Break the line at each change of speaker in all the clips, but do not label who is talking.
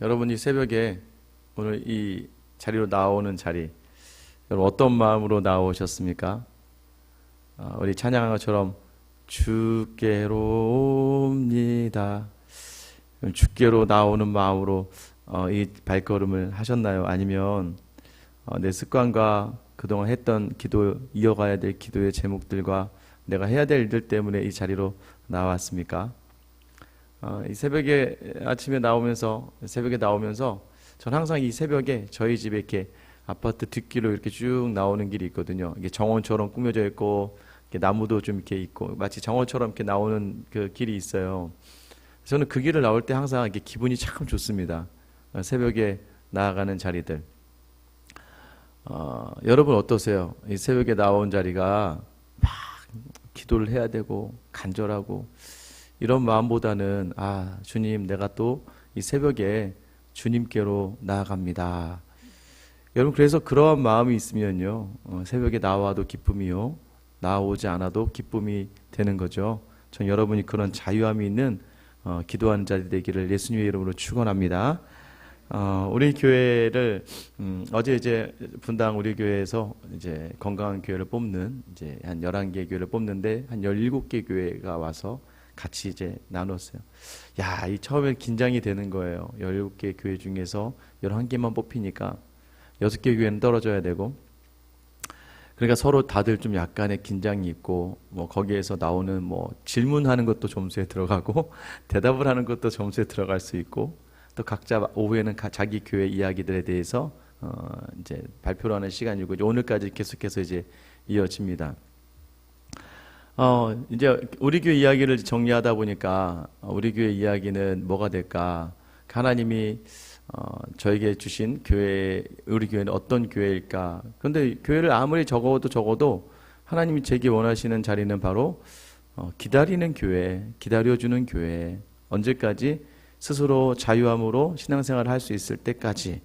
여러분이 새벽에 오늘 이 자리로 나오는 자리, 여러분 어떤 마음으로 나오셨습니까? 우리 찬양하처럼 주께로 옵니다. 주께로 나오는 마음으로 이 발걸음을 하셨나요? 아니면 내 습관과 그동안 했던 기도, 이어가야 될 기도의 제목들과 내가 해야 될 일들 때문에 이 자리로 나왔습니까? 이 새벽에 아침에 나오면서 전 항상 이 새벽에 저희 집에 이렇게 아파트 뒷길로 이렇게 쭉 나오는 길이 있거든요. 이게 정원처럼 꾸며져 있고 이렇게 나무도 좀 이렇게 있고 마치 정원처럼 이렇게 나오는 그 길이 있어요. 저는 그 길을 나올 때 항상 이렇게 기분이 참 좋습니다. 새벽에 나아가는 자리들. 여러분 어떠세요? 이 새벽에 나온 자리가 막 기도를 해야 되고 간절하고 이런 마음보다는 주님, 내가 또 이 새벽에 주님께로 나아갑니다. 여러분, 그래서 그러한 마음이 있으면요, 새벽에 나와도 기쁨이요, 나오지 않아도 기쁨이 되는 거죠. 전 여러분이 그런 자유함이 있는 기도하는 자들 되기를 예수님의 이름으로 축원합니다. 우리 교회를 어제 이제 분당 우리 교회에서 이제 건강한 교회를 뽑는 이제 한 11개 교회를 뽑는데 한 17개 교회가 와서 같이 이제 나눴어요. 이 처음엔 긴장이 되는 거예요. 17개 교회 중에서 11개만 뽑히니까 6개 교회는 떨어져야 되고, 그러니까 서로 다들 좀 약간의 긴장이 있고, 뭐 거기에서 나오는 뭐 질문하는 것도 점수에 들어가고 대답을 하는 것도 점수에 들어갈 수 있고, 또 각자 오후에는 자기 교회 이야기들에 대해서 이제 발표를 하는 시간이고, 이제 오늘까지 계속해서 이제 이어집니다. 이제 우리 교회 이야기를 정리하다 보니까 우리 교회 이야기는 뭐가 될까? 하나님이 저에게 주신 교회, 우리 교회는 어떤 교회일까? 그런데 교회를 아무리 적어도 하나님이 제게 원하시는 자리는 바로 기다리는 교회, 기다려주는 교회, 언제까지? 스스로 자유함으로 신앙생활을 할 수 있을 때까지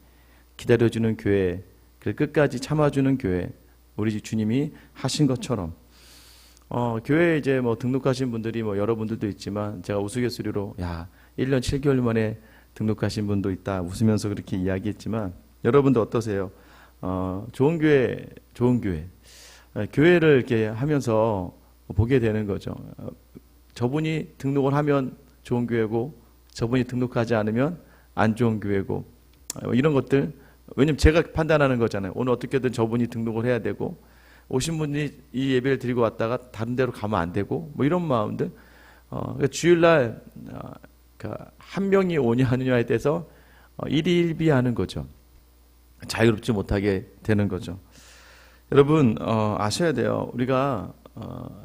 기다려주는 교회, 끝까지 참아주는 교회, 우리 주님이 하신 것처럼. 교회에 이제 뭐 등록하신 분들이 뭐 여러분들도 있지만, 제가 우스갯소리로 1년 7개월 만에 등록하신 분도 있다 웃으면서 그렇게 이야기했지만, 여러분도 어떠세요? 좋은 교회, 교회를 이렇게 하면서 보게 되는 거죠. 저분이 등록을 하면 좋은 교회고, 저분이 등록하지 않으면 안 좋은 교회고, 이런 것들, 왜냐면 제가 판단하는 거잖아요. 오늘 어떻게든 저분이 등록을 해야 되고, 오신 분이 이 예배를 드리고 왔다가 다른 데로 가면 안 되고, 뭐 이런 마음들. 그러니까 주일날 한 명이 오냐 하느냐에 대해서 일희일비하는 거죠. 자유롭지 못하게 되는 거죠. 여러분 아셔야 돼요. 우리가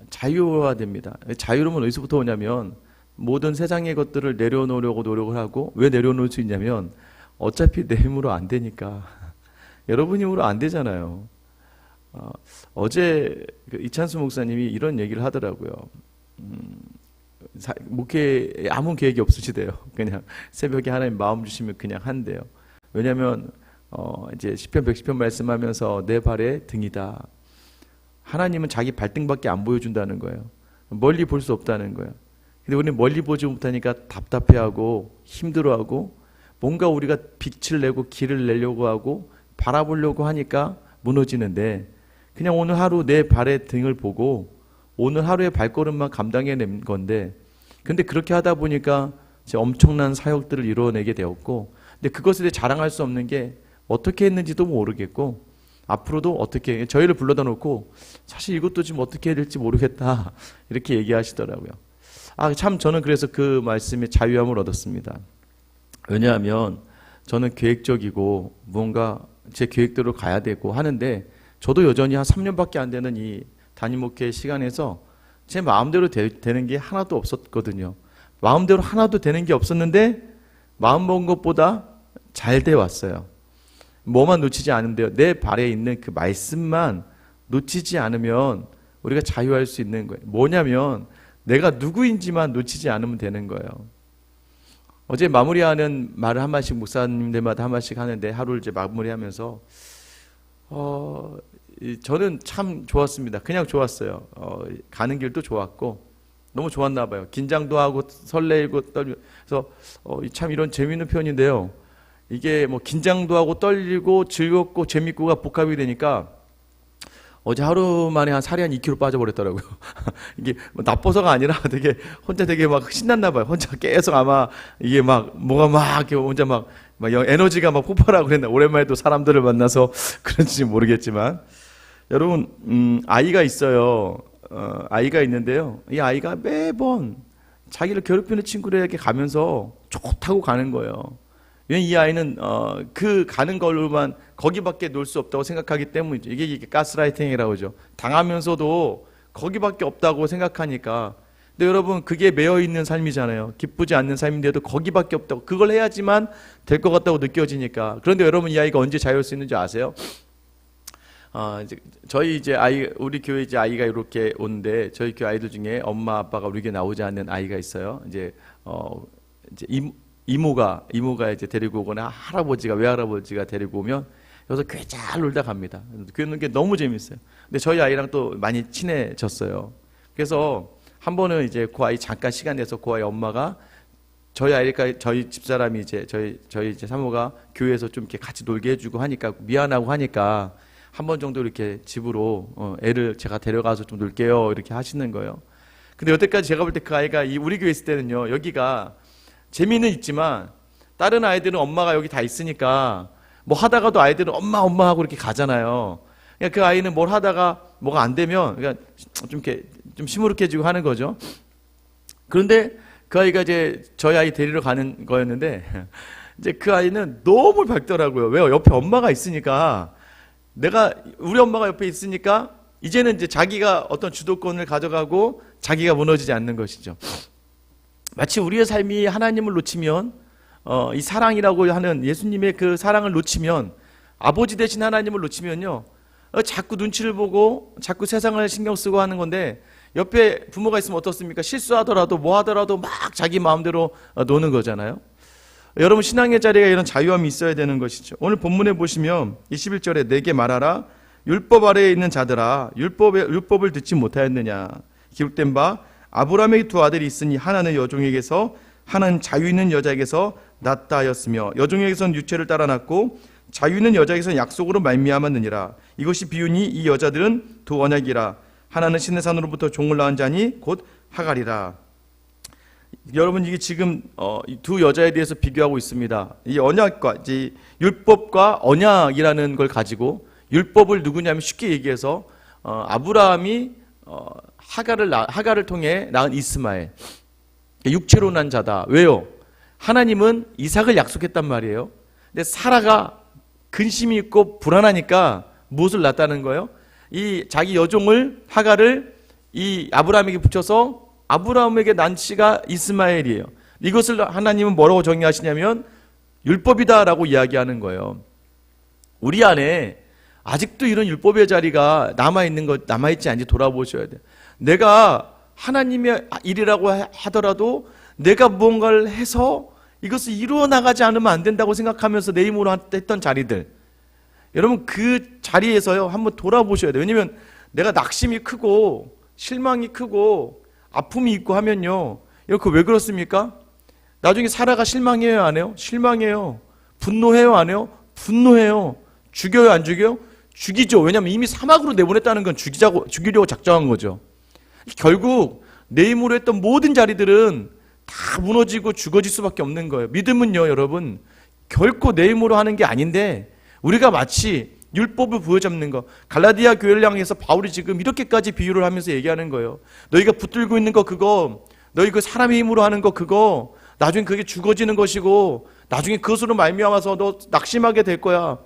자유화됩니다. 자유로움은 어디서부터 오냐면, 모든 세상의 것들을 내려놓으려고 노력을 하고, 왜 내려놓을 수 있냐면 어차피 내 힘으로 안 되니까. 여러분 힘으로 안 되잖아요. 어제 이찬수 목사님이 이런 얘기를 하더라고요. 목회에 아무 계획이 없으시대요. 그냥 새벽에 하나님 마음 주시면 그냥 한대요. 왜냐하면 이제 시편 110편 말씀하면서 내 발의 등이다. 하나님은 자기 발등밖에 안 보여준다는 거예요. 멀리 볼 수 없다는 거예요. 근데 우리는 멀리 보지 못하니까 답답해하고 힘들어하고, 뭔가 우리가 빛을 내고 길을 내려고 하고 바라보려고 하니까 무너지는데, 그냥 오늘 하루 내 발의 등을 보고 오늘 하루의 발걸음만 감당해낸 건데, 근데 그렇게 하다 보니까 이제 엄청난 사역들을 이루어내게 되었고, 근데 그것에 대해 자랑할 수 없는 게 어떻게 했는지도 모르겠고, 앞으로도 어떻게, 저희를 불러다 놓고 사실 이것도 지금 어떻게 해야 될지 모르겠다 이렇게 얘기하시더라고요. 참 저는 그래서 그 말씀에 자유함을 얻었습니다. 왜냐하면 저는 계획적이고 뭔가 제 계획대로 가야 되고 하는데, 저도 여전히 한 3년밖에 안 되는 이 담임 목회 시간에서 제 마음대로 되는 게 하나도 없었거든요. 마음대로 하나도 되는 게 없었는데 마음 먹은 것보다 잘 돼 왔어요. 뭐만 놓치지 않으면, 내 발에 있는 그 말씀만 놓치지 않으면 우리가 자유할 수 있는 거예요. 뭐냐면 내가 누구인지만 놓치지 않으면 되는 거예요. 어제 마무리하는 말을 한 마디씩 목사님들마다 한 마디씩 하는데, 하루를 이제 마무리하면서 저는 참 좋았습니다. 그냥 좋았어요. 가는 길도 좋았고 너무 좋았나 봐요. 긴장도 하고 설레고 떨면서 참 이런 재미있는 표현인데요. 이게 뭐 긴장도 하고 떨리고 즐겁고 재밌고가 복합이 되니까 어제 하루 만에 살이 한 2kg 빠져버렸더라고요. 이게 뭐 나빠서가 아니라 되게 혼자 되게 막 신났나 봐요. 혼자 계속 아마 이게 막 뭐가 막 이렇게 혼자 막 에너지가 막 폭발하고 그랬나. 오랜만에 또 사람들을 만나서 그런지 모르겠지만 여러분 아이가 있어요. 아이가 있는데요. 이 아이가 매번 자기를 괴롭히는 친구들에게 가면서 좋다고 가는 거예요. 왜냐면 이 아이는 그 가는 걸로만 거기밖에 놀 수 없다고 생각하기 때문이죠. 이게 가스라이팅이라고 하죠. 당하면서도 거기밖에 없다고 생각하니까. 근데 여러분 그게 매여 있는 삶이잖아요. 기쁘지 않는 삶인데도 거기밖에 없다고, 그걸 해야지만 될 것 같다고 느껴지니까. 그런데 여러분 이 아이가 언제 자유할 수 있는지 아세요? 이제 저희 이제 우리 교회 이제 아이가 이렇게 오는데 저희 교회 아이들 중에 엄마 아빠가 우리 교회 나오지 않는 아이가 있어요. 이제 이모가 이제 데리고 오거나 할아버지가 외할아버지가 데리고 오면 여기서 교회 잘 놀다 갑니다. 교회 노는 게 너무 재밌어요. 근데 저희 아이랑 또 많이 친해졌어요. 그래서 한 번은 이제 그 아이 잠깐 시간 내서 그 아이 엄마가 저희 아이가 저희 집사람이 이제 저희 이제 사모가 교회에서 좀 이렇게 같이 놀게 해주고 하니까 미안하고 하니까 한 번 정도 이렇게 집으로 애를 제가 데려가서 좀 놀게요 이렇게 하시는 거예요. 근데 여태까지 제가 볼 때 그 아이가 우리 교회 있을 때는요, 여기가 재미는 있지만 다른 아이들은 엄마가 여기 다 있으니까 뭐 하다가도 아이들은 엄마 하고 이렇게 가잖아요. 그러니까 그 아이는 뭘 하다가 뭐가 안 되면 그러니까 좀 이렇게 좀 시무룩해지고 하는 거죠. 그런데 그 아이가 이제 저희 아이 데리러 가는 거였는데 이제 그 아이는 너무 밝더라고요. 왜요? 옆에 엄마가 있으니까, 우리 엄마가 옆에 있으니까 이제는 이제 자기가 어떤 주도권을 가져가고 자기가 무너지지 않는 것이죠. 마치 우리의 삶이 하나님을 놓치면, 이 사랑이라고 하는 예수님의 그 사랑을 놓치면, 아버지 되신 하나님을 놓치면요, 자꾸 눈치를 보고 자꾸 세상을 신경 쓰고 하는 건데, 옆에 부모가 있으면 어떻습니까? 실수하더라도 뭐 하더라도 막 자기 마음대로 노는 거잖아요. 여러분 신앙의 자리가 이런 자유함이 있어야 되는 것이죠. 오늘 본문에 보시면 21절에 내게 말하라 율법 아래에 있는 자들아 율법을 듣지 못하였느냐. 기록된 바 아브라함의 두 아들이 있으니 하나는 여종에게서 하나는 자유 있는 여자에게서 낳다 하였으며 여종에게서는 유체를 따라 낳고 자유 있는 여자에게서는 약속으로 말미암았느니라. 이것이 비유니 이 여자들은 두 언약이라. 하나는 신의 산으로부터 종을 낳은 자니 곧 하갈이라. 여러분 이게 지금 두 여자에 대해서 비교하고 있습니다. 이 언약과 이제 율법과 언약이라는 걸 가지고, 율법을 누구냐면 쉽게 얘기해서 아브라함이 하갈을 통해 낳은 이스마엘, 육체로 난 자다. 왜요? 하나님은 이삭을 약속했단 말이에요. 근데 사라가 근심이 있고 불안하니까 무엇을 낳았다는 거예요? 이 자기 여종을 하갈을 이 아브라함에게 붙여서 아브라함에게 난 씨가 이스마엘이에요. 이것을 하나님은 뭐라고 정의하시냐면 율법이다라고 이야기하는 거예요. 우리 안에 아직도 이런 율법의 자리가 남아있지 않은지 돌아보셔야 돼요. 내가 하나님의 일이라고 하더라도 내가 무언가를 해서 이것을 이루어 나가지 않으면 안 된다고 생각하면서 내 힘으로 했던 자리들, 여러분 그 자리에서요 한번 돌아보셔야 돼요. 왜냐면 내가 낙심이 크고 실망이 크고 아픔이 있고 하면요, 이렇게 왜 그렇습니까? 나중에 사라가 실망해요 안 해요? 실망해요. 분노해요 안 해요? 분노해요. 죽여요 안 죽여요? 죽이죠. 왜냐하면 이미 사막으로 내보냈다는 건 죽이려고 작정한 거죠. 결국 내 힘으로 했던 모든 자리들은 다 무너지고 죽어질 수밖에 없는 거예요. 믿음은요 여러분 결코 내 힘으로 하는 게 아닌데, 우리가 마치 율법을 부여잡는 거, 갈라디아 교회를 향해서 바울이 지금 이렇게까지 비유를 하면서 얘기하는 거예요. 너희가 붙들고 있는 거 그거, 너희 그 사람의 힘으로 하는 거 그거, 나중에 그게 죽어지는 것이고 나중에 그것으로 말미암아서 너 낙심하게 될 거야.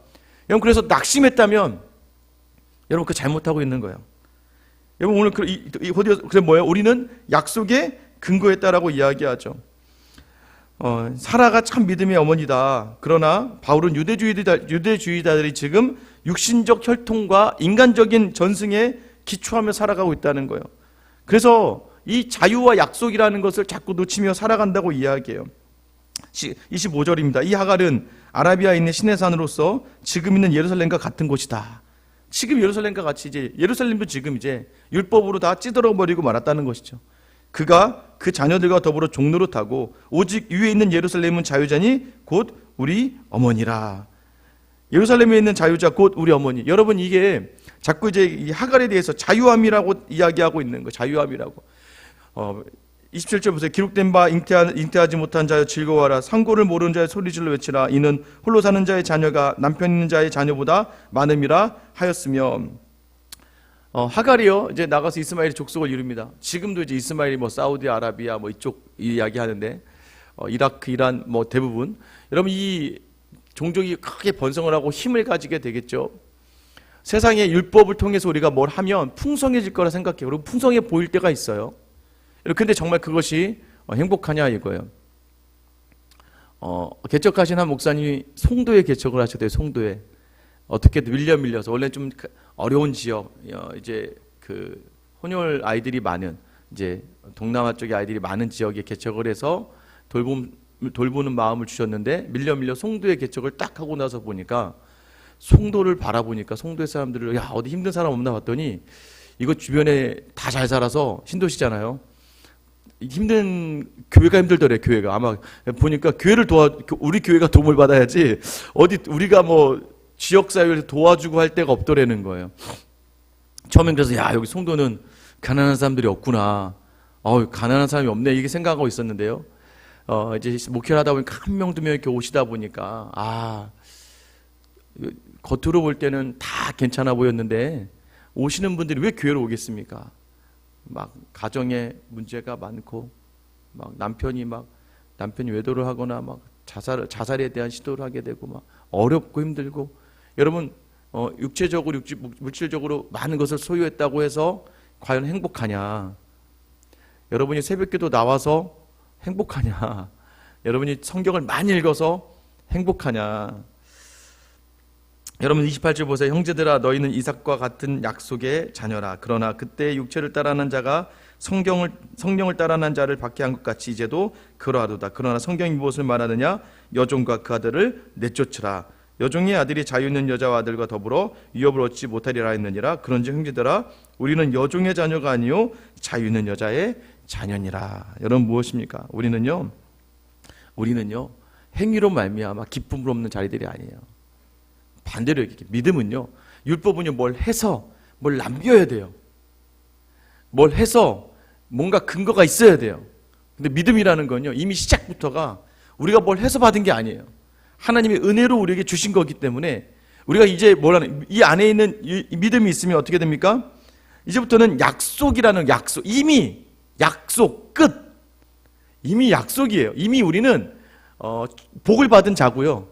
여러분 그래서 낙심했다면 여러분 그 잘못하고 있는 거예요. 여러분 오늘 그래 뭐예요? 우리는 약속에 근거했다라고 이야기하죠. 사라가 참 믿음의 어머니다. 그러나 바울은 유대주의자들이 지금 육신적 혈통과 인간적인 전승에 기초하며 살아가고 있다는 거예요. 그래서 이 자유와 약속이라는 것을 자꾸 놓치며 살아간다고 이야기해요. 25절입니다. 이 하갈은 아라비아에 있는 신의 산으로서 지금 있는 예루살렘과 같은 곳이다. 지금 예루살렘과 같이 이제 예루살렘도 지금 이제 율법으로 다 찌들어버리고 말았다는 것이죠. 그가 그 자녀들과 더불어 종노릇하고 오직 위에 있는 예루살렘은 자유자니 곧 우리 어머니라. 예루살렘에 있는 자유자 곧 우리 어머니. 여러분, 이게 자꾸 이제 이 하갈에 대해서 자유함이라고 이야기하고 있는 거예요. 자유함이라고. 27절 보세요. 기록된 바 잉태하지 못한 자여 즐거워하라. 상고를 모르는 자의 소리질러 외치라. 이는 홀로 사는 자의 자녀가 남편 있는 자의 자녀보다 많음이라 하였으며. 하갈이요, 이제 나가서 이스마엘의 족속을 이룹니다. 지금도 이제 이스마엘이 뭐 사우디아라비아 뭐 이쪽 이야기하는데, 이라크, 이란 뭐 대부분. 여러분, 이 종족이 크게 번성을 하고 힘을 가지게 되겠죠. 세상의 율법을 통해서 우리가 뭘 하면 풍성해질 거라 생각해요. 그리고 풍성해 보일 때가 있어요. 근데 정말 그것이 행복하냐 이거예요. 개척하신 한 목사님이 송도에 개척을 하셨대요. 송도에. 어떻게든 밀려서 원래 좀 어려운 지역, 이제 그 혼혈 아이들이 많은, 이제 동남아 쪽의 아이들이 많은 지역에 개척을 해서 돌보는 마음을 주셨는데, 밀려 송도에 개척을 딱 하고 나서 보니까, 송도를 바라보니까 송도의 사람들을, 야, 어디 힘든 사람 없나 봤더니 이거 주변에 다 잘 살아서, 신도시잖아요. 힘든, 교회가 힘들더래. 교회가 아마 보니까 우리 교회가 도움을 받아야지 어디 우리가 뭐 지역사회에서 도와주고 할 데가 없더라는 거예요. 처음엔 그래서, 야, 여기 송도는 가난한 사람들이 없구나, 가난한 사람이 없네, 이게 생각하고 있었는데요. 이제 목회를 하다 보니까 한 명, 두 명 이렇게 오시다 보니까, 겉으로 볼 때는 다 괜찮아 보였는데, 오시는 분들이 왜 교회로 오겠습니까? 막 가정에 문제가 많고, 막 남편이 외도를 하거나 막 자살에 대한 시도를 하게 되고, 막 어렵고 힘들고. 여러분, 육체적으로 물질적으로 많은 것을 소유했다고 해서 과연 행복하냐? 여러분이 새벽기도 나와서 행복하냐? 여러분이 성경을 많이 읽어서 행복하냐? 여러분 28절 보세요. 형제들아, 너희는 이삭과 같은 약속의 자녀라. 그러나 그때 육체를 따라난 자가 성령을 따라난 자를 박해한 것 같이 이제도 그러하도다. 그러나 성경이 무엇을 말하느냐? 여종과 그 아들을 내쫓으라. 여종의 아들이 자유 있는 여자와 아들과 더불어 유업을 얻지 못하리라 했느니라. 그런즉 형제들아, 우리는 여종의 자녀가 아니요 자유 있는 여자의 자녀니라. 여러분, 무엇입니까? 우리는요 행위로 말미암아 기쁨을 얻는 자리들이 아니에요. 반대로 얘기해. 믿음은요, 율법은요, 뭘 해서 뭘 남겨야 돼요. 뭘 해서 뭔가 근거가 있어야 돼요. 근데 믿음이라는 건요, 이미 시작부터가 우리가 뭘 해서 받은 게 아니에요. 하나님의 은혜로 우리에게 주신 거기 때문에, 우리가 이제 이 안에 있는 이 믿음이 있으면 어떻게 됩니까? 이제부터는 약속이라는 이미 약속 끝. 이미 약속이에요. 이미 우리는 복을 받은 자고요.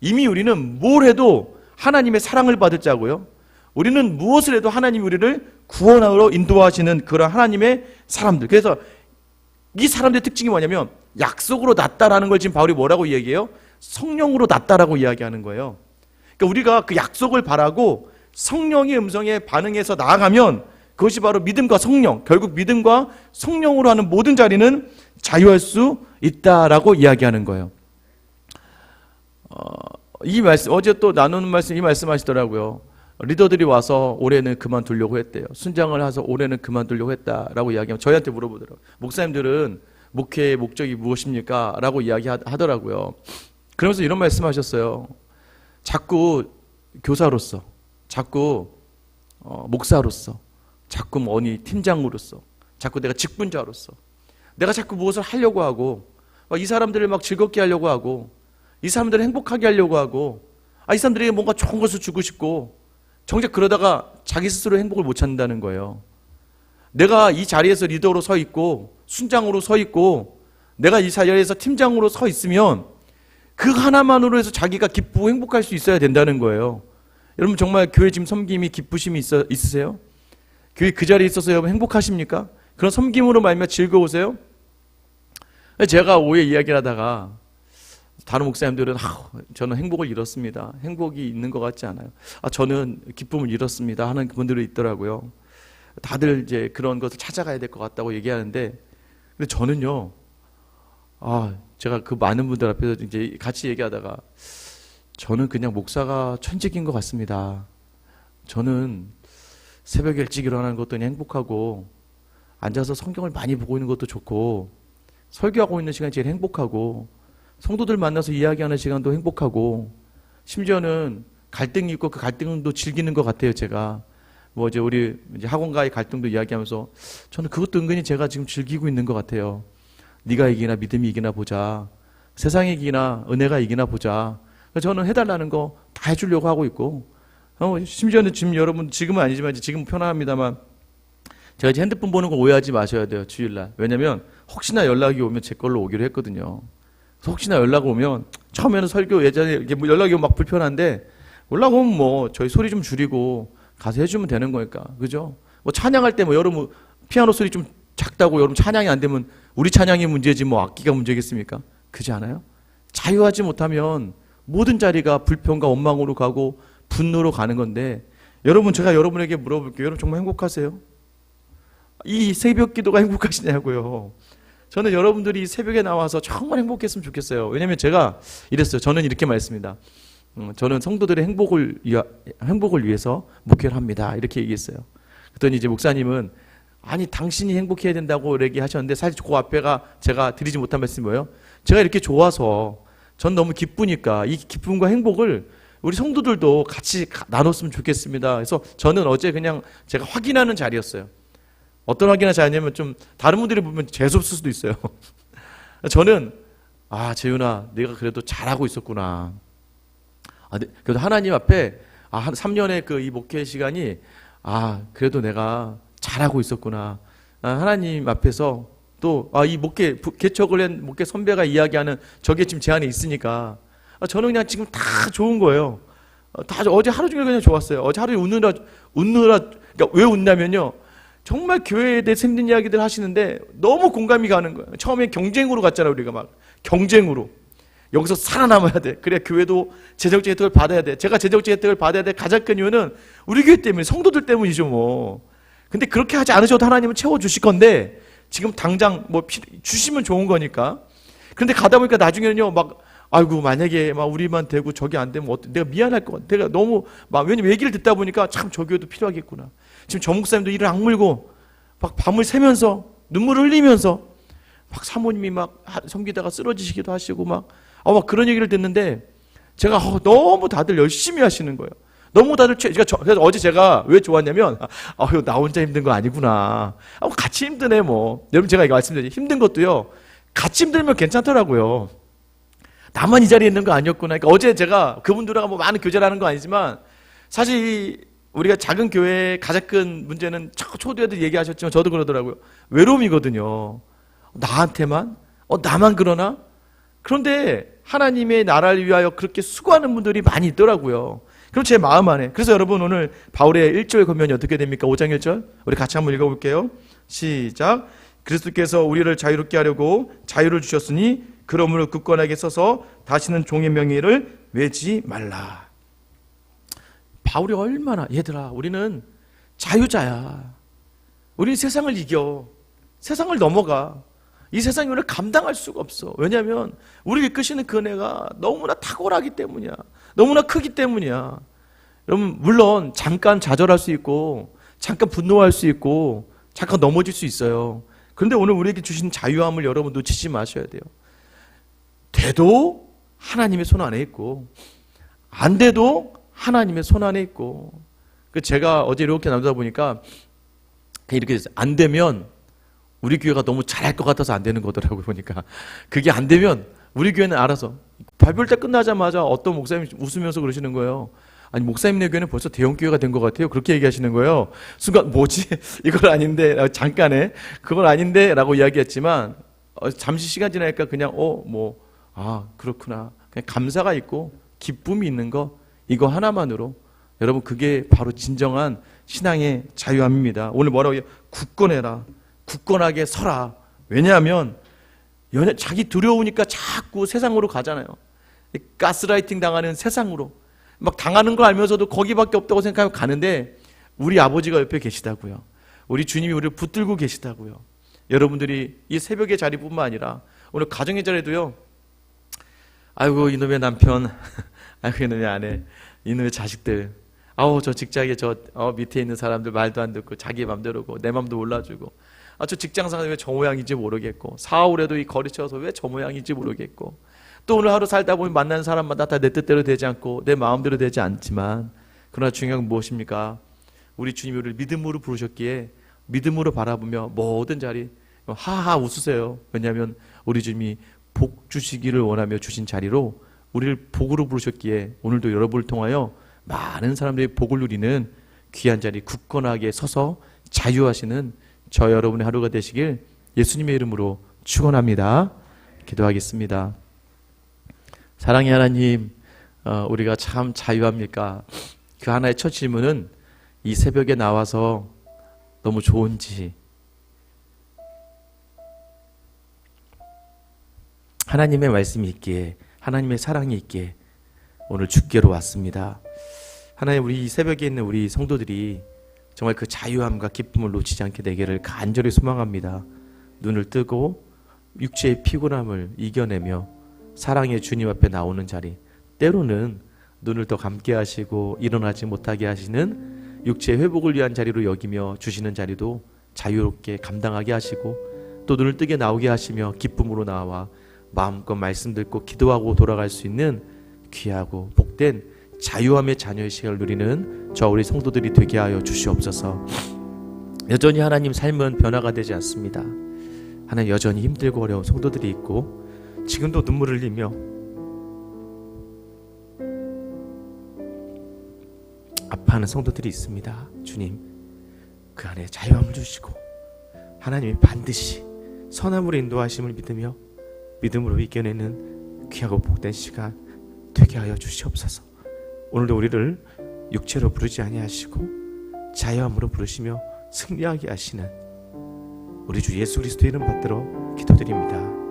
이미 우리는 뭘 해도 하나님의 사랑을 받을 자고요. 우리는 무엇을 해도 하나님이 우리를 구원하러 인도하시는 그런 하나님의 사람들. 그래서 이 사람들의 특징이 뭐냐면, 약속으로 났다라는 걸 지금 바울이 뭐라고 얘기해요? 성령으로 났다라고 이야기하는 거예요. 그러니까 우리가 그 약속을 바라고 성령의 음성에 반응해서 나아가면, 그것이 바로 믿음과 성령, 결국 믿음과 성령으로 하는 모든 자리는 자유할 수 있다라고 이야기하는 거예요. 이 말씀, 어제 또 나누는 말씀, 이 말씀 하시더라고요. 리더들이 와서 올해는 그만두려고 했대요. 순장을 해서 올해는 그만두려고 했다라고 이야기하면 저희한테 물어보더라고요. 목사님들은 목회의 목적이 무엇입니까? 라고 이야기하더라고요. 그러면서 이런 말씀 하셨어요. 자꾸 교사로서, 자꾸 목사로서, 자꾸 어느 팀장으로서, 자꾸 내가 직분자로서, 내가 자꾸 무엇을 하려고 하고, 이 사람들을 막 즐겁게 하려고 하고, 이 사람들을 행복하게 하려고 하고, 이 사람들에게 뭔가 좋은 것을 주고 싶고, 정작 그러다가 자기 스스로 행복을 못 찾는다는 거예요. 내가 이 자리에서 리더로 서 있고, 순장으로 서 있고, 내가 이 자리에서 팀장으로 서 있으면 그 하나만으로 해서 자기가 기쁘고 행복할 수 있어야 된다는 거예요. 여러분, 정말 교회 지금 섬김이 기쁘심이 있으세요? 교회 그 자리에 있어서 여러분 행복하십니까? 그런 섬김으로 말미암아 즐거우세요? 제가 오해 이야기를 하다가 다른 목사님들은 저는 행복을 잃었습니다. 행복이 있는 것 같지 않아요. 저는 기쁨을 잃었습니다 하는 분들이 있더라고요. 다들 이제 그런 것을 찾아가야 될 것 같다고 얘기하는데, 근데 저는요, 제가 그 많은 분들 앞에서 이제 같이 얘기하다가, 저는 그냥 목사가 천직인 것 같습니다. 저는 새벽에 일찍 일어나는 것도 그냥 행복하고, 앉아서 성경을 많이 보고 있는 것도 좋고, 설교하고 있는 시간이 제일 행복하고, 성도들 만나서 이야기하는 시간도 행복하고, 심지어는 갈등이 있고 그 갈등도 즐기는 것 같아요, 제가. 뭐 이제 우리 이제 학원가의 갈등도 이야기하면서 저는 그것도 은근히 제가 지금 즐기고 있는 것 같아요. 네가 이기나 믿음이 이기나 보자. 세상이 이기나 은혜가 이기나 보자. 저는 해달라는 거 다 해주려고 하고 있고, 심지어는 지금 여러분 지금은 아니지만 이제 지금 편안합니다만 제가 이제 핸드폰 보는 거 오해하지 마셔야 돼요, 주일날. 왜냐면 혹시나 연락이 오면 제 걸로 오기로 했거든요. 그래서 혹시나 연락 오면 처음에는 설교 예전에 이렇게 뭐 연락이 오면 막 불편한데 연락 오면 뭐 저희 소리 좀 줄이고 가서 해주면 되는 거니까, 그죠? 뭐 찬양할 때 뭐 여러분 피아노 소리 좀 작다고 여러분 찬양이 안 되면 우리 찬양이 문제지 뭐 악기가 문제겠습니까? 그렇지 않아요? 자유하지 못하면 모든 자리가 불평과 원망으로 가고 분노로 가는 건데, 여러분 제가 여러분에게 물어볼게요. 여러분 정말 행복하세요? 이 새벽 기도가 행복하시냐고요. 저는 여러분들이 새벽에 나와서 정말 행복했으면 좋겠어요. 왜냐면 제가 이랬어요. 저는 이렇게 말했습니다. 저는 성도들의 행복을 위해서 목회를 합니다. 이렇게 얘기했어요. 그랬더니 이제 목사님은 아니 당신이 행복해야 된다고 얘기하셨는데, 사실 그 앞에가 제가 드리지 못한 말씀이 뭐예요? 제가 이렇게 좋아서 전 너무 기쁘니까 이 기쁨과 행복을 우리 성도들도 같이 나눴으면 좋겠습니다. 그래서 저는 어제 그냥 제가 확인하는 자리였어요. 어떤 확인하는 자리냐면 좀 다른 분들이 보면 재수없을 수도 있어요. 저는 재윤아 내가 그래도 잘하고 있었구나. 그래도 하나님 앞에 한 3년의 그 이 목회 시간이 그래도 내가 잘하고 있었구나. 하나님 앞에서 또 이 목회 개척을 한 목회 선배가 이야기하는 저게 지금 제 안에 있으니까 저는 그냥 지금 다 좋은 거예요. 다 어제 하루 종일 그냥 좋았어요. 어제 하루 종일 웃느라 그러니까 왜 웃냐면요, 정말 교회에 대해 힘든 이야기들 하시는데 너무 공감이 가는 거예요. 처음에 경쟁으로 갔잖아요. 우리가 막 경쟁으로 여기서 살아남아야 돼. 그래야 교회도 재정적 혜택을 받아야 돼. 제가 재정적 혜택을 받아야 돼. 가장 큰 이유는 우리 교회 때문에, 성도들 때문이죠 뭐. 근데 그렇게 하지 않으셔도 하나님은 채워주실 건데 지금 당장 뭐 주시면 좋은 거니까. 그런데 가다 보니까 나중에는요 막 아이고 만약에 막 우리만 되고 저기 안 되면 내가 미안할 것 같아. 내가 너무 왜냐면 얘기를 듣다 보니까 참 저 교회도 필요하겠구나. 지금 전 목사님도 일을 악물고 막 밤을 새면서 눈물을 흘리면서 막 사모님이 막 섬기다가 쓰러지시기도 하시고 막 그런 얘기를 듣는데 제가 너무 다들 열심히 하시는 거예요. 너무 다들 그래서 어제 제가 왜 좋았냐면 나 혼자 힘든 거 아니구나. 같이 힘드네 뭐. 여러분 제가 이거 말씀드리죠. 힘든 것도요 같이 힘들면 괜찮더라고요. 나만 이 자리에 있는 거 아니었구나. 그러니까 어제 제가 그분들하고 뭐 많은 교제를 하는 거 아니지만 사실 우리가 작은 교회의 가장 큰 문제는 초대들 얘기하셨지만 저도 그러더라고요. 외로움이거든요. 나한테만? 나만 그러나? 그런데 하나님의 나라를 위하여 그렇게 수고하는 분들이 많이 있더라고요. 그럼 제 마음 안에. 그래서 여러분 오늘 바울의 1절 권면이 어떻게 됩니까? 5장 1절 우리 같이 한번 읽어볼게요. 시작. 그리스도께서 우리를 자유롭게 하려고 자유를 주셨으니 그러므로 굳건하게 서서 다시는 종의 명예를 외지 말라. 바울이 얼마나, 얘들아 우리는 자유자야. 우리는 세상을 이겨. 세상을 넘어가. 이 세상이 우리를 감당할 수가 없어. 왜냐하면 우리를 이끄시는 그 은혜가 너무나 탁월하기 때문이야. 너무나 크기 때문이야. 여러분 물론 잠깐 좌절할 수 있고 잠깐 분노할 수 있고 잠깐 넘어질 수 있어요. 그런데 오늘 우리에게 주신 자유함을 여러분 놓치지 마셔야 돼요. 돼도 하나님의 손 안에 있고 안 돼도 하나님의 손 안에 있고. 제가 어제 이렇게 나누다 보니까 이렇게 안 되면 우리 교회가 너무 잘할 것 같아서 안 되는 거더라고요. 보니까 그게 안 되면 우리 교회는 알아서. 발표회 때 끝나자마자 어떤 목사님이 웃으면서 그러시는 거예요. 아니 목사님네 교회는 벌써 대형 교회가 된 것 같아요. 그렇게 얘기하시는 거예요. 순간 뭐지? 이건 아닌데 잠깐에 그건 아닌데 라고 이야기했지만 잠시 시간 지나니까 그냥 그렇구나. 그냥 감사가 있고 기쁨이 있는 거, 이거 하나만으로 여러분 그게 바로 진정한 신앙의 자유함입니다. 오늘 뭐라고 해요? 굳건해라. 굳건하게 서라. 왜냐하면 자기 두려우니까 자꾸 세상으로 가잖아요. 가스라이팅 당하는 세상으로 막 당하는 거 알면서도 거기밖에 없다고 생각하면 가는데 우리 아버지가 옆에 계시다고요. 우리 주님이 우리를 붙들고 계시다고요. 여러분들이 이 새벽의 자리뿐만 아니라 오늘 가정의 자리도요. 아이고 이놈의 남편, 아이고 이놈의 아내, 이놈의 자식들, 저 직장에 밑에 있는 사람들 말도 안 듣고 자기 맘대로고 내 맘도 몰라주고, 저 직장생활 왜 저 모양인지 모르겠고, 사울에도 이 거리쳐서 왜 저 모양인지 모르겠고, 또 오늘 하루 살다 보면 만나는 사람마다 다 내 뜻대로 되지 않고 내 마음대로 되지 않지만, 그러나 중요한 건 무엇입니까? 우리 주님이 우리를 믿음으로 부르셨기에 믿음으로 바라보며 모든 자리 하하 웃으세요. 왜냐하면 우리 주님이 복 주시기를 원하며 주신 자리로 우리를 복으로 부르셨기에 오늘도 여러분을 통하여 많은 사람들이 복을 누리는 귀한 자리 굳건하게 서서 자유하시는 저 여러분의 하루가 되시길 예수님의 이름으로 축원합니다. 기도하겠습니다. 사랑의 하나님, 우리가 참 자유합니까? 그 하나의 첫 질문은 이 새벽에 나와서 너무 좋은지, 하나님의 말씀이 있기에, 하나님의 사랑이 있기에 오늘 주께로 왔습니다. 하나님, 우리 이 새벽에 있는 우리 성도들이 정말 그 자유함과 기쁨을 놓치지 않게 되기를 간절히 소망합니다. 눈을 뜨고 육체의 피곤함을 이겨내며 사랑의 주님 앞에 나오는 자리, 때로는 눈을 더 감게 하시고 일어나지 못하게 하시는 육체의 회복을 위한 자리로 여기며 주시는 자리도 자유롭게 감당하게 하시고, 또 눈을 뜨게 나오게 하시며 기쁨으로 나와 마음껏 말씀 듣고 기도하고 돌아갈 수 있는 귀하고 복된 자유함의 자녀의 시간을 누리는 저 우리 성도들이 되게 하여 주시옵소서. 여전히 하나님 삶은 변화가 되지 않습니다. 하나님, 여전히 힘들고 어려운 성도들이 있고 지금도 눈물을 흘리며 아파하는 성도들이 있습니다. 주님, 그 안에 자유함을 주시고 하나님이 반드시 선함으로 인도하심을 믿으며 믿음으로 이겨내는 귀하고 복된 시간 되게 하여 주시옵소서. 오늘도 우리를 육체로 부르지 아니하시고 자유함으로 부르시며 승리하게 하시는 우리 주 예수 그리스도 이름 받들어 기도드립니다.